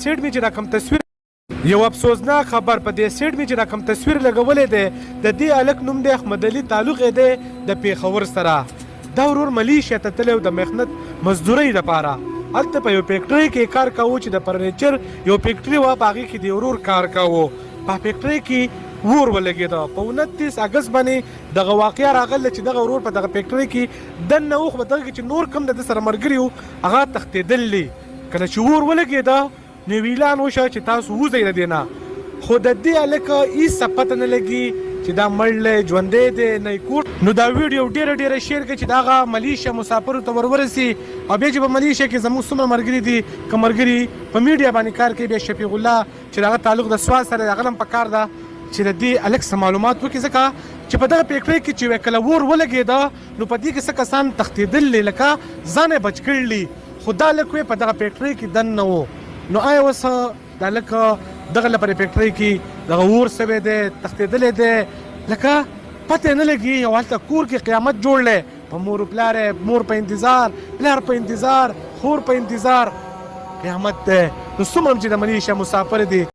سیټ می چې رقم تصویر یو افسوسناک خبر په دې سیټ می چې رقم تصویر لګولې ده د دې الک نوم د احمد علي تعلق ده د پیښور سره دا ورور ملیشیا ته تلو د مهنت مزدوري لپاره هلته په یو فیکټري کې کار کاوه چې د فرنیچر یو فیکټري و باغی کې د ورور کار کاوه په فیکټري کې ور ولګیدا په 29 اگست باندې دغه واقعیا راغله چې دغه ورور په دغه فیکټري کې دنه اوخ به دغه چې نور کم د سره مرګري هغه تختیدلې کله چې ور ولګیدا نو ویلان وشو چې تاسو وځئ ردینه خو د دې الکه هیڅ پته نه لګي چې دا مړل ژوندې دی نه کوټ نو دا ویډیو ډیره شیر کړي چې داغه ملیشیا مسافر ته ورورسي او بیا چې په ملیشیا کې زموږ څومره مرګري دي کمرګري په میډیا باندې کار کوي بیا شفیق الله چې دغه تعلق د سواد سره دغه هم پکار ده چې د دې الکس معلومات وکړي ځکه چې په دغه فیکټري کې چې کله ور ولګېده نو په دې کې څه کسان تښتېدلې لکه ځان یې بچ کړلي خو دا لک په دغه فیکټري کې دننه و نو آیا اوس دا لکه دغه لپاره فیکټري کې دغه اور سوی دی تښتېدلی دی لکه پته نه لګي او هلته کور کې قیامت جوړلی په مور پلار مور په انتظار پلار په انتظار خور په انتظار قیامت دی نو څومره چې د ملیشیا مسافر دي